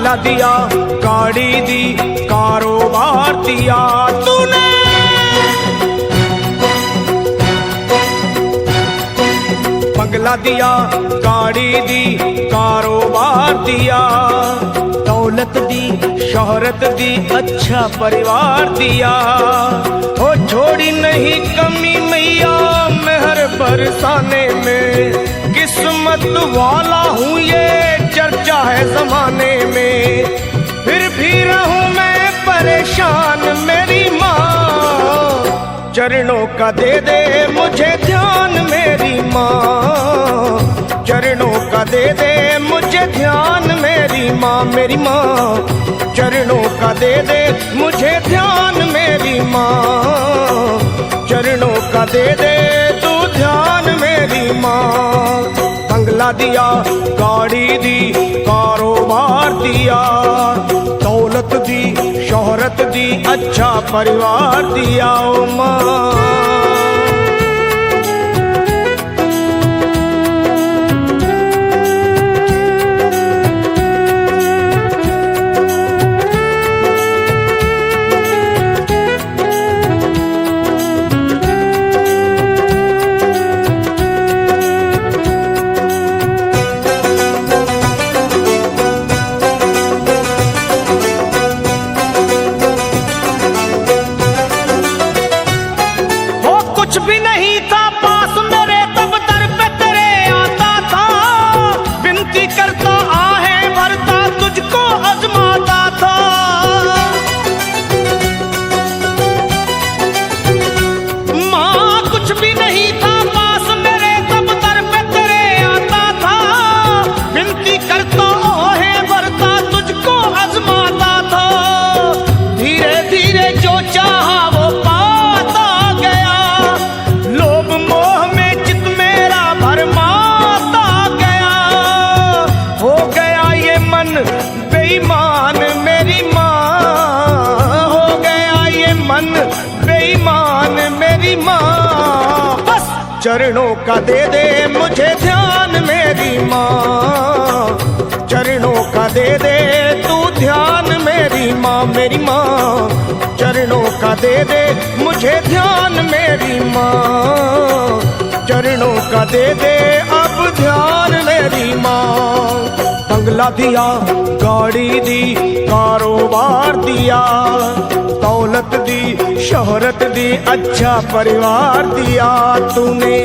बंगला दिया, गाड़ी दी, कारोबार दिया तूने। बंगला दिया, गाड़ी दी, कारोबार दिया, दौलत दी, शोहरत दी, अच्छा परिवार दिया। ओ छोड़ी नहीं कमी मैया मेहर बरसाने में, किस्मत वाला हूँ ये चर्चा है जमाने में। फिर भी रहूं मैं परेशान मेरी माँ, चरणों का दे दे मुझे ध्यान मेरी माँ, चरणों का दे दे मुझे ध्यान मेरी माँ। मेरी माँ चरणों का दे दे मुझे ध्यान मेरी माँ, चरणों का दे दे तू ध्यान मेरी माँ। बंगला दिया, गाड़ी दी, कारोबार दिया, दौलत दी, शोहरत दी, अच्छा परिवार दिया ओ माँ। कुछ भी नहीं था पास मेरे तब दर पे तेरे आता था, विनती करता आहें भरता तुझको आजमाता था। माँ कुछ भी नहीं था पास मेरे तब दर पे तेरे आता था, विनती करता आहें भरता तुझको आजमाता था। धीरे धीरे जो चाहा वो बेईमान मेरी माँ, हो गया ये मन बेईमान मेरी माँ। बस चरणों का दे दे मुझे ध्यान मेरी माँ, चरणों का दे दे तू ध्यान मेरी माँ। मेरी माँ चरणों का दे दे मुझे ध्यान मेरी माँ, चरणों का दे दे अब ध्यान मेरी माँ। बंगला दिया, गाड़ी दी, कारोबार दिया, दौलत दी, शोहरत दी, अच्छा परिवार दिया तूने।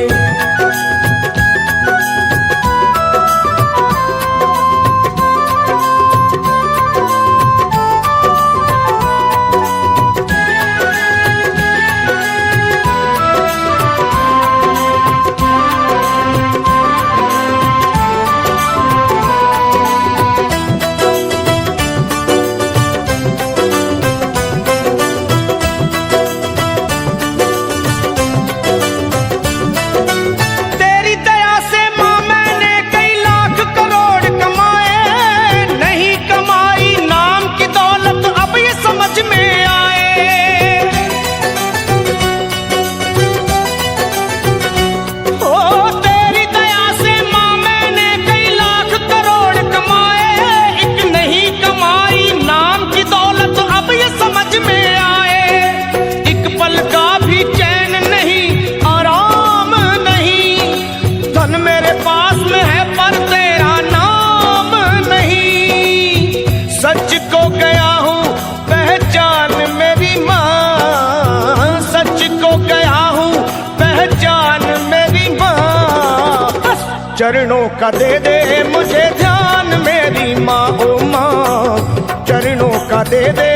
चरणों का दे दे मुझे ध्यान मेरी माँ ओ माँ, चरणों का दे दे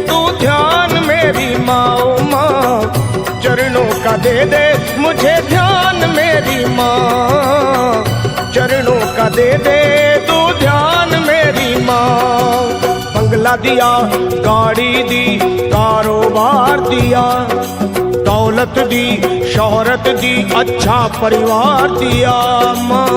तू ध्यान मेरी माँ ओ माँ, चरणों का दे दे मुझे ध्यान मेरी माँ, चरणों का दे दे तू ध्यान मेरी माँ। बंगला दिया, गाड़ी दी, कारोबार दिया, दौलत दी, शोहरत दी, अच्छा परिवार दिया माँ।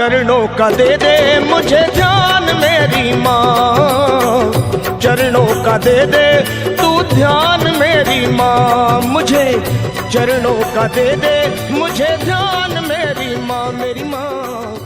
चरणों का दे दे मुझे ध्यान मेरी माँ, चरणों का दे दे तू ध्यान मेरी माँ, मुझे चरणों का दे दे मुझे ध्यान मेरी माँ, मेरी माँ।